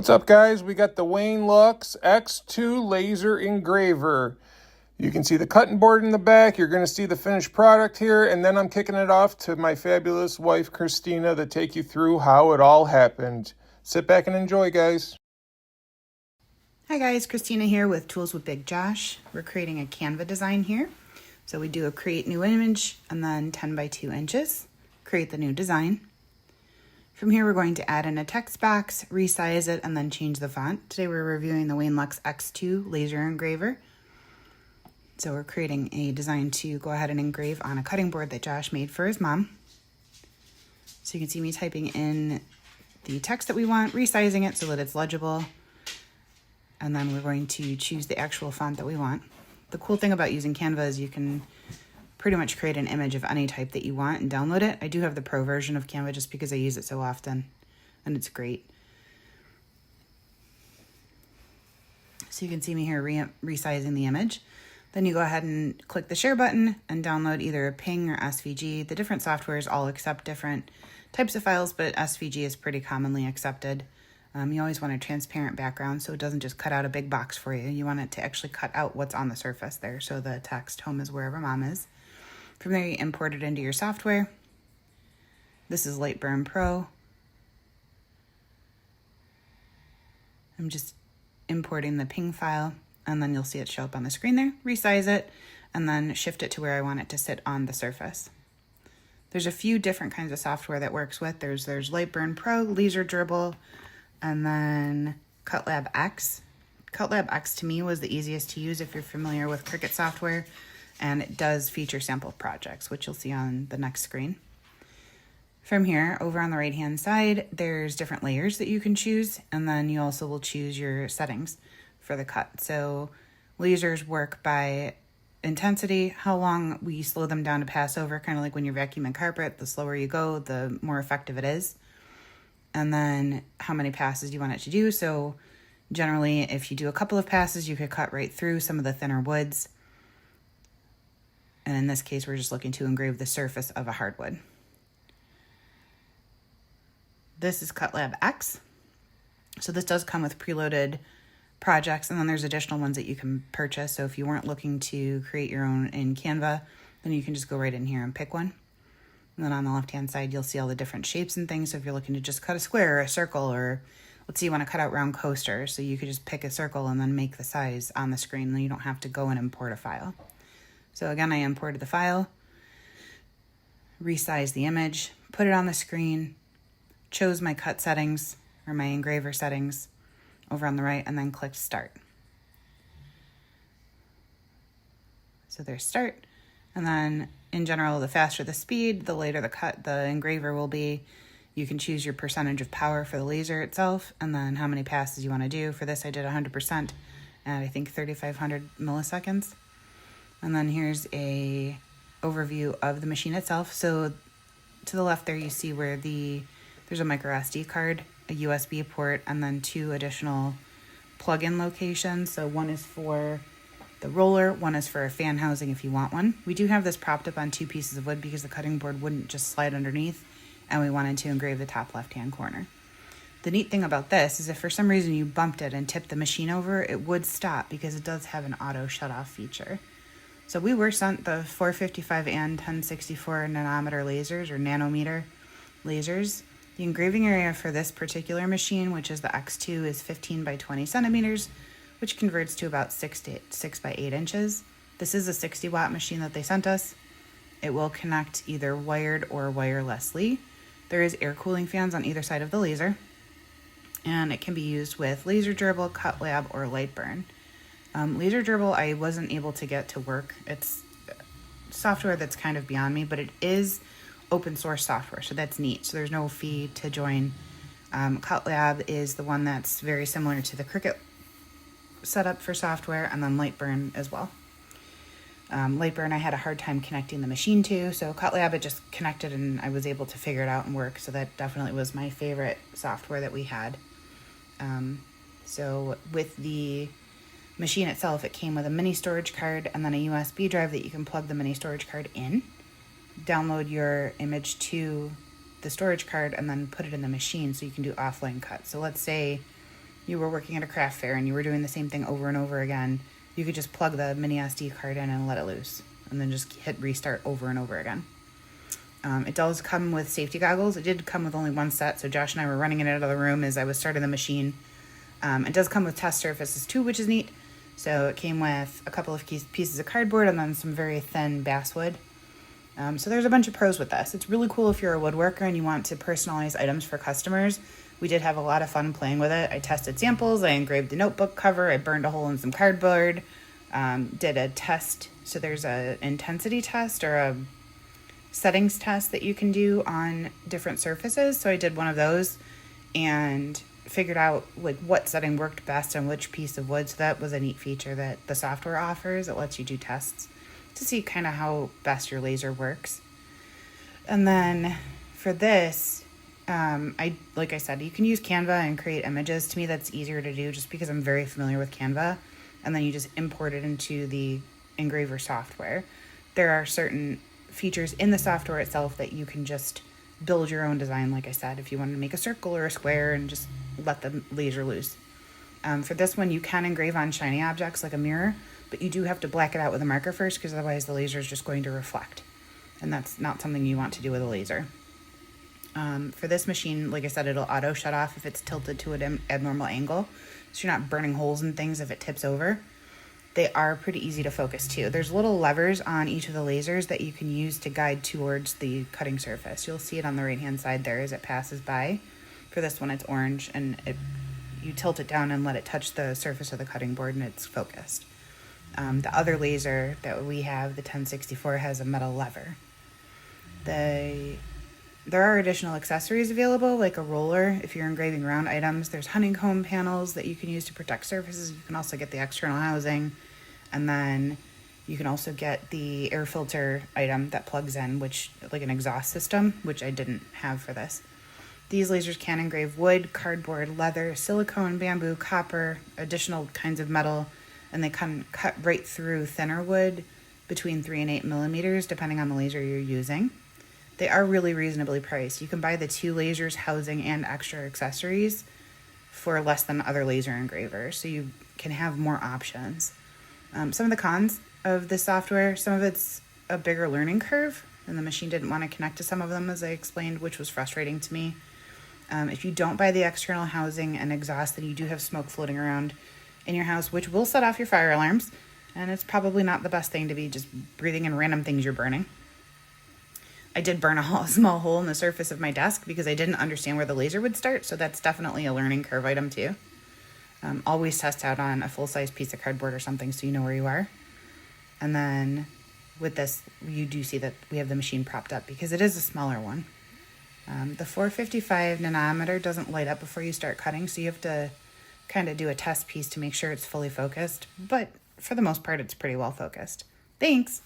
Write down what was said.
What's up, guys? We got the WAINLUX X2 laser engraver. You can see the cutting board in the back. You're going to see the finished product here, and then I'm kicking it off to my fabulous wife, Christina, to take you through how it all happened. Sit back and enjoy, guys. Hi guys, Christina here with Tools with Big Josh. We're creating a Canva design here. So we do a create new image and then 10 by 2 inches, create the new design. From here, we're going to add in a text box, resize it, and then change the font. Today, we're reviewing the WAINLUX X2 laser engraver. So we're creating a design to go ahead and engrave on a cutting board that Josh made for his mom. So you can see me typing in the text that we want, resizing it so that it's legible. And then we're going to choose the actual font that we want. The cool thing about using Canva is you can pretty much create an image of any type that you want and download it. I do have the pro version of Canva just because I use it so often, and it's great. So you can see me here resizing the image. Then you go ahead and click the share button and download either a PNG or SVG. The different softwares all accept different types of files, but SVG is pretty commonly accepted. You always want a transparent background so it doesn't just cut out a big box for you. You want it to actually cut out what's on the surface there, so the text home is wherever mom is. From there, you import it into your software. This is Lightburn Pro. I'm just importing the PNG file, and then you'll see it show up on the screen there. Resize it, and then shift it to where I want it to sit on the surface. There's a few different kinds of software that works with. There's Lightburn Pro, Laser Dribble, and then CutLab X. CutLab X to me was the easiest to use if you're familiar with Cricut software, and it does feature sample projects, which you'll see on the next screen. From here, over on the right-hand side, there's different layers that you can choose, and then you also will choose your settings for the cut. So lasers work by intensity, how long we slow them down to pass over, kind of like when you're vacuuming carpet. The slower you go, the more effective it is. And then how many passes you want it to do. So generally, if you do a couple of passes, you could cut right through some of the thinner woods. And in this case, we're just looking to engrave the surface of a hardwood. This is CutLab X. So this does come with preloaded projects, and then there's additional ones that you can purchase. So if you weren't looking to create your own in Canva, then you can just go right in here and pick one. And then on the left-hand side, you'll see all the different shapes and things. So if you're looking to just cut a square or a circle, or let's say you want to cut out round coasters, so you could just pick a circle and then make the size on the screen, and then you don't have to go and import a file. So again, I imported the file, resized the image, put it on the screen, chose my cut settings or my engraver settings over on the right, and then clicked start. So there's start. And then in general, the faster the speed, the later the cut the engraver will be. You can choose your percentage of power for the laser itself, and then how many passes you want to do. For this, I did 100% at I think 3,500 milliseconds. And then here's a overview of the machine itself. So to the left there, you see where there's a micro SD card, a USB port, and then 2 additional plug-in locations. So one is for the roller, one is for a fan housing if you want one. We do have this propped up on 2 pieces of wood because the cutting board wouldn't just slide underneath, and we wanted to engrave the top left-hand corner. The neat thing about this is if for some reason you bumped it and tipped the machine over, it would stop because it does have an auto shut-off feature. So we were sent the 455 and 1064 nanometer lasers, or nanometer lasers. The engraving area for this particular machine, which is the X2, is 15 by 20 centimeters, which converts to about 6 by 8 inches. This is a 60 watt machine that they sent us. It will connect either wired or wirelessly. There is air cooling fans on either side of the laser, and it can be used with Laser Dribble, CutLab, or Lightburn. Laser Dribble I wasn't able to get to work. It's software that's kind of beyond me, but it is open source software, so that's neat. So there's no fee to join. CutLab is the one that's very similar to the Cricut setup for software, and then Lightburn as well. Lightburn I had a hard time connecting the machine to, so CutLab it just connected and I was able to figure it out and work, so that definitely was my favorite software that we had. So with the machine itself, it came with a mini storage card and then a USB drive that you can plug the mini storage card in, download your image to the storage card, and then put it in the machine so you can do offline cuts. So let's say you were working at a craft fair and you were doing the same thing over and over again, you could just plug the mini SD card in and let it loose, and then just hit restart over and over again. It does come with safety goggles. It did come with only one set, so Josh and I were running it out of the room as I was starting the machine. It does come with test surfaces too, which is neat. So it came with a couple of pieces of cardboard and then some very thin basswood. So there's a bunch of pros with this. It's really cool if you're a woodworker and you want to personalize items for customers. We did have a lot of fun playing with it. I tested samples, I engraved the notebook cover, I burned a hole in some cardboard, did a test. So there's a intensity test or a settings test that you can do on different surfaces. So I did one of those and figured out like what setting worked best on which piece of wood. So that was a neat feature that the software offers. It lets you do tests to see kind of how best your laser works. And then for this, like I said, you can use Canva and create images. To me, that's easier to do just because I'm very familiar with Canva. And then you just import it into the Engraver software. There are certain features in the software itself that you can just build your own design, like I said, if you wanted to make a circle or a square and just let the laser loose. For this one, you can engrave on shiny objects like a mirror, but you do have to black it out with a marker first because otherwise the laser is just going to reflect. And that's not something you want to do with a laser. For this machine, like I said, it'll auto shut off if it's tilted to an abnormal angle, so you're not burning holes in things if it tips over. They are pretty easy to focus too. There's little levers on each of the lasers that you can use to guide towards the cutting surface. You'll see it on the right hand side there as it passes by. For this one, it's orange, and you tilt it down and let it touch the surface of the cutting board and it's focused. The other laser that we have, the 1064, has a metal lever. There are additional accessories available, like a roller if you're engraving round items. There's honeycomb panels that you can use to protect surfaces. You can also get the external housing, and then you can also get the air filter item that plugs in, which like an exhaust system, which I didn't have for this. These lasers can engrave wood, cardboard, leather, silicone, bamboo, copper, additional kinds of metal, and they can cut right through thinner wood between 3 and 8 millimeters, depending on the laser you're using. They are really reasonably priced. You can buy the 2 lasers, housing, and extra accessories for less than other laser engravers, so you can have more options. Some of the cons of this software, some of it's a bigger learning curve, and the machine didn't want to connect to some of them, as I explained, which was frustrating to me. If you don't buy the external housing and exhaust, then you do have smoke floating around in your house, which will set off your fire alarms, and it's probably not the best thing to be just breathing in random things you're burning. I did burn a small hole in the surface of my desk because I didn't understand where the laser would start, so that's definitely a learning curve item too. Always test out on a full-size piece of cardboard or something so you know where you are. And then with this, you do see that we have the machine propped up because it is a smaller one. The 455 nanometer doesn't light up before you start cutting, so you have to kind of do a test piece to make sure it's fully focused, but for the most part, it's pretty well focused. Thanks!